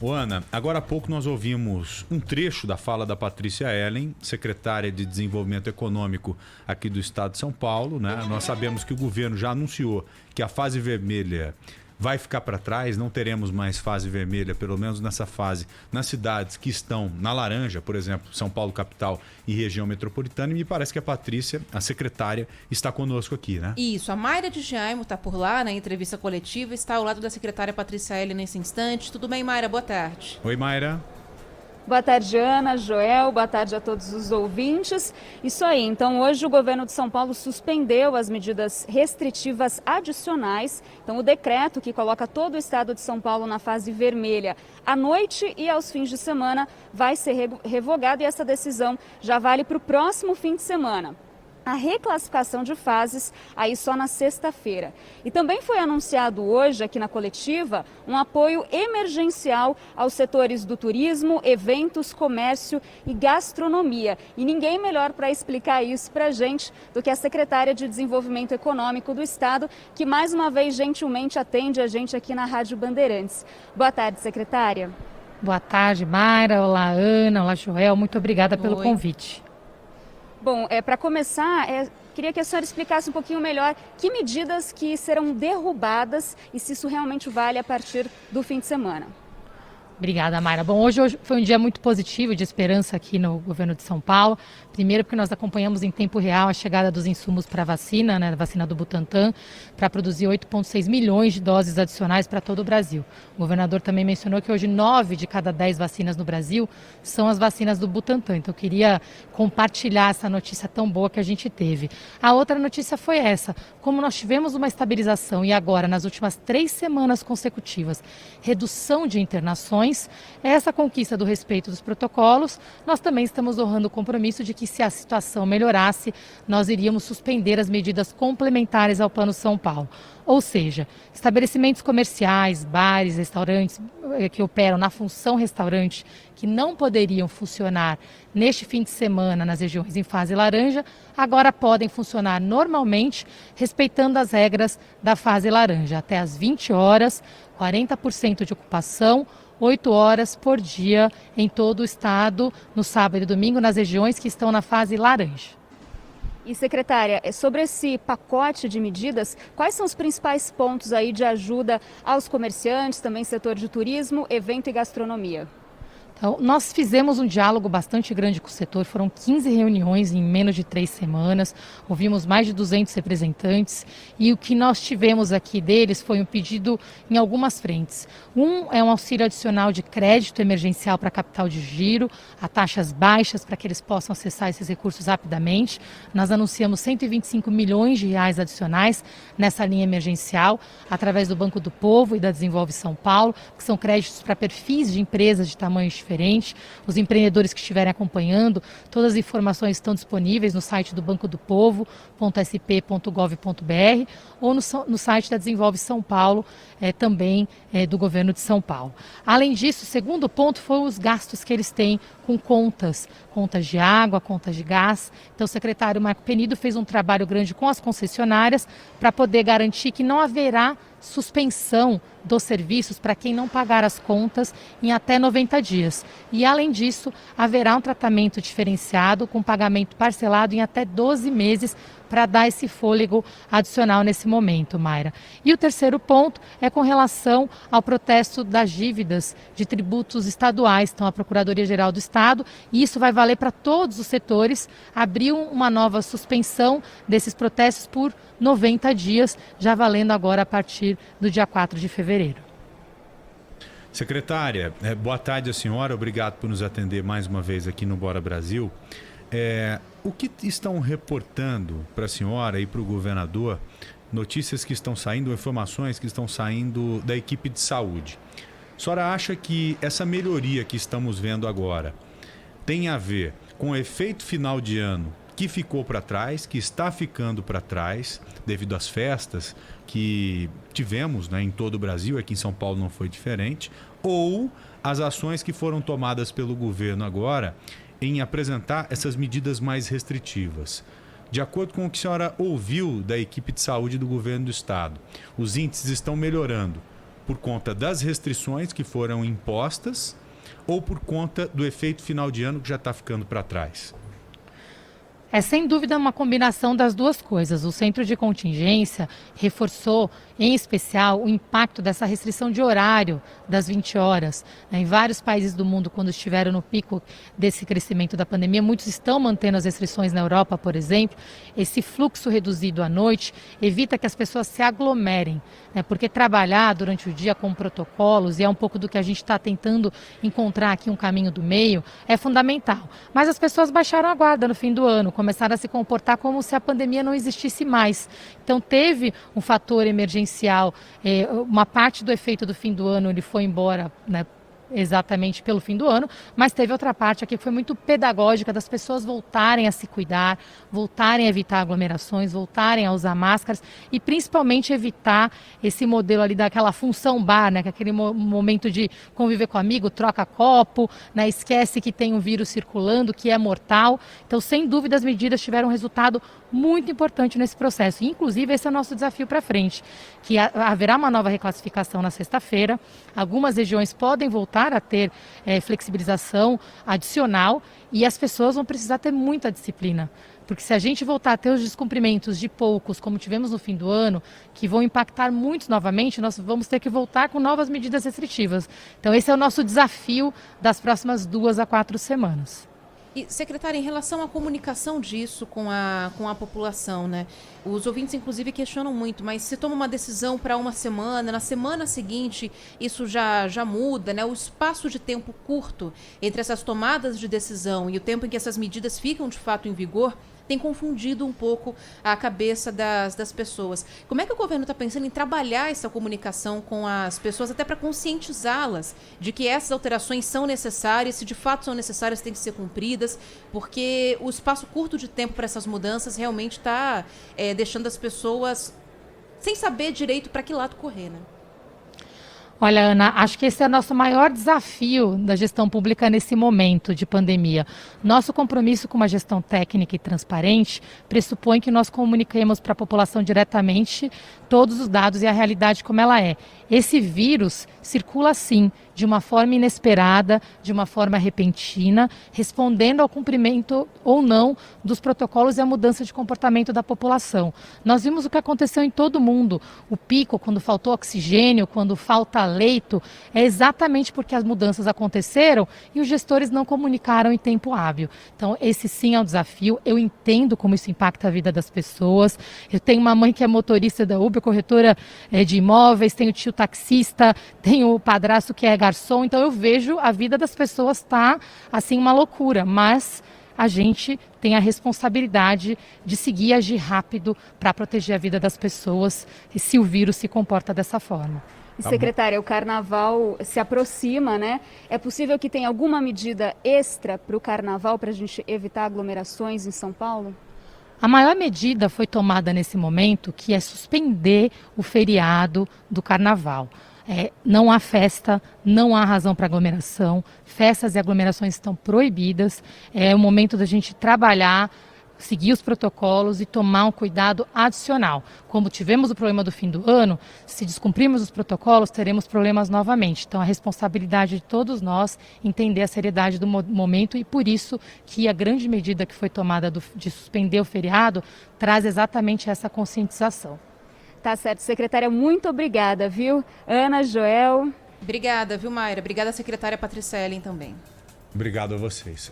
Ô Ana, agora há pouco nós ouvimos um trecho da fala da Patrícia Ellen, secretária de Desenvolvimento Econômico aqui do estado de São Paulo, né? Nós sabemos que o governo já anunciou que a fase vermelha vai ficar para trás, não teremos mais fase vermelha, pelo menos nessa fase, nas cidades que estão na laranja, por exemplo, São Paulo capital e região metropolitana, e me parece que a Patrícia, a secretária, está conosco aqui, né? Isso, a Mayra de Jaimo está por lá na entrevista coletiva, está ao lado da secretária Patrícia Ellen nesse instante. Tudo bem, Mayra? Boa tarde. Oi, Mayra. Boa tarde, Ana, Joel, boa tarde a todos os ouvintes. Isso aí, então hoje o governo de São Paulo suspendeu as medidas restritivas adicionais. Então o decreto que coloca todo o estado de São Paulo na fase vermelha à noite e aos fins de semana vai ser revogado e essa decisão já vale para o próximo fim de semana. A reclassificação de fases aí só na sexta-feira. E também foi anunciado hoje aqui na coletiva um apoio emergencial aos setores do turismo, eventos, comércio e gastronomia. E ninguém melhor para explicar isso para a gente do que a secretária de Desenvolvimento Econômico do Estado, que mais uma vez gentilmente atende a gente aqui na Rádio Bandeirantes. Boa tarde, secretária. Boa tarde, Mayra. Olá, Ana. Olá, Joel. Muito obrigada pelo convite. Bom, para começar, queria que a senhora explicasse um pouquinho melhor que medidas que serão derrubadas e se isso realmente vale a partir do fim de semana. Obrigada, Mayra. Bom, hoje foi um dia muito positivo de esperança aqui no governo de São Paulo. Primeiro porque nós acompanhamos em tempo real a chegada dos insumos para a vacina, né, a vacina do Butantan, para produzir 8,6 milhões de doses adicionais para todo o Brasil. O governador também mencionou que hoje 9 de cada 10 vacinas no Brasil são as vacinas do Butantan. Então eu queria compartilhar essa notícia tão boa que a gente teve. A outra notícia foi essa. Como nós tivemos uma estabilização e agora, nas últimas 3 semanas consecutivas, redução de internações, essa conquista do respeito dos protocolos, nós também estamos honrando o compromisso de que se a situação melhorasse, nós iríamos suspender as medidas complementares ao Plano São Paulo. Ou seja, estabelecimentos comerciais, bares, restaurantes que operam na função restaurante, que não poderiam funcionar neste fim de semana nas regiões em fase laranja, agora podem funcionar normalmente, respeitando as regras da fase laranja. Até às 20 horas, 40% de ocupação, 8 horas por dia em todo o estado, no sábado e domingo, nas regiões que estão na fase laranja. E, secretária, sobre esse pacote de medidas, quais são os principais pontos aí de ajuda aos comerciantes, também setor de turismo, evento e gastronomia? Então, nós fizemos um diálogo bastante grande com o setor, foram 15 reuniões em menos de 3 semanas, ouvimos mais de 200 representantes e o que nós tivemos aqui deles foi um pedido em algumas frentes. Um é um auxílio adicional de crédito emergencial para capital de giro, a taxas baixas para que eles possam acessar esses recursos rapidamente. Nós anunciamos 125 milhões de reais adicionais nessa linha emergencial, através do Banco do Povo e da Desenvolve São Paulo, que são créditos para perfis de empresas de tamanhos diferentes. Os empreendedores que estiverem acompanhando, todas as informações estão disponíveis no site do Banco do Povo.sp.gov.br ou no site da Desenvolve São Paulo, também do governo de São Paulo. Além disso, o segundo ponto foi os gastos que eles têm com contas de água, contas de gás. Então o secretário Marco Penido fez um trabalho grande com as concessionárias para poder garantir que não haverá suspensão dos serviços para quem não pagar as contas em até 90 dias. E, além disso, haverá um tratamento diferenciado com pagamento parcelado em até 12 meses para dar esse fôlego adicional nesse momento, Mayra. E o terceiro ponto é com relação ao protesto das dívidas de tributos estaduais. Então, a Procuradoria-Geral do Estado, e isso vai valer para todos os setores, abriu uma nova suspensão desses protestos por 90 dias, já valendo agora a partir do dia 4 de fevereiro. Secretária, boa tarde a senhora, obrigado por nos atender mais uma vez aqui no Bora Brasil. O que estão reportando para a senhora e para o governador, notícias que estão saindo, informações que estão saindo da equipe de saúde? A senhora acha que essa melhoria que estamos vendo agora tem a ver com o efeito final de ano que ficou para trás, que está ficando para trás devido às festas que tivemos, né, em todo o Brasil, aqui em São Paulo não foi diferente, ou as ações que foram tomadas pelo governo agora em apresentar essas medidas mais restritivas? De acordo com o que a senhora ouviu da equipe de saúde do governo do estado, os índices estão melhorando. por conta das restrições que foram impostas ou por conta do efeito final de ano que já está ficando para trás? É sem dúvida uma combinação das duas coisas. O centro de contingência reforçou, em especial, o impacto dessa restrição de horário das 20 horas. Em vários países do mundo, quando estiveram no pico desse crescimento da pandemia, muitos estão mantendo as restrições na Europa, por exemplo. Esse fluxo reduzido à noite evita que as pessoas se aglomerem, né? Porque trabalhar durante o dia com protocolos, e é um pouco do que a gente está tentando encontrar aqui um caminho do meio, é fundamental. Mas as pessoas baixaram a guarda no fim do ano, começaram a se comportar como se a pandemia não existisse mais. Então teve um fator emergencial, uma parte do efeito do fim do ano ele foi embora, né, exatamente pelo fim do ano, mas teve outra parte aqui que foi muito pedagógica das pessoas voltarem a se cuidar, voltarem a evitar aglomerações, voltarem a usar máscaras e principalmente evitar esse modelo ali daquela função bar, né, que é aquele momento de conviver com amigo, troca copo, né, esquece que tem um vírus circulando, que é mortal. Então, sem dúvida, as medidas tiveram um resultado muito importante nesse processo. Inclusive, esse é o nosso desafio para frente, que haverá uma nova reclassificação na sexta-feira. Algumas regiões podem voltar a ter flexibilização adicional e as pessoas vão precisar ter muita disciplina. Porque se a gente voltar a ter os descumprimentos de poucos, como tivemos no fim do ano, que vão impactar muitos novamente, nós vamos ter que voltar com novas medidas restritivas. Então, esse é o nosso desafio das próximas 2 a 4 semanas. E, secretária, em relação à comunicação disso com a população, né? Os ouvintes, inclusive, questionam muito, mas se toma uma decisão para uma semana, na semana seguinte isso já muda, né? O espaço de tempo curto entre essas tomadas de decisão e o tempo em que essas medidas ficam, de fato, em vigor, tem confundido um pouco a cabeça das pessoas. Como é que o governo está pensando em trabalhar essa comunicação com as pessoas, até para conscientizá-las de que essas alterações são necessárias, se de fato são necessárias, têm que ser cumpridas, porque o espaço curto de tempo para essas mudanças realmente está deixando as pessoas sem saber direito para que lado correr, né? Olha, Ana, acho que esse é o nosso maior desafio da gestão pública nesse momento de pandemia. Nosso compromisso com uma gestão técnica e transparente pressupõe que nós comuniquemos para a população diretamente todos os dados e a realidade como ela é. Esse vírus circula sim, de uma forma inesperada, de uma forma repentina, respondendo ao cumprimento ou não dos protocolos e à mudança de comportamento da população. Nós vimos o que aconteceu em todo o mundo. O pico, quando faltou oxigênio, quando falta leito, é exatamente porque as mudanças aconteceram e os gestores não comunicaram em tempo hábil. Então, esse sim é um desafio. Eu entendo como isso impacta a vida das pessoas. Eu tenho uma mãe que é motorista da Uber, corretora de imóveis, tenho tio taxista, tenho o padrasto que é garçom, então eu vejo a vida das pessoas tá assim uma loucura, mas a gente tem a responsabilidade de seguir e agir rápido para proteger a vida das pessoas se o vírus se comporta dessa forma. E, secretária, o carnaval se aproxima, né? É possível que tenha alguma medida extra para o carnaval para a gente evitar aglomerações em São Paulo? A maior medida foi tomada nesse momento, que é suspender o feriado do carnaval. Não há festa, não há razão para aglomeração, festas e aglomerações estão proibidas. É o momento da gente trabalhar, seguir os protocolos e tomar um cuidado adicional. Como tivemos o problema do fim do ano, se descumprirmos os protocolos, teremos problemas novamente. Então, a responsabilidade de todos nós entender a seriedade do momento e por isso que a grande medida que foi tomada de suspender o feriado traz exatamente essa conscientização. Tá certo, secretária, muito obrigada, viu? Ana, Joel. Obrigada, viu, Mayra? Obrigada, secretária Patrícia Ellen também. Obrigado a vocês.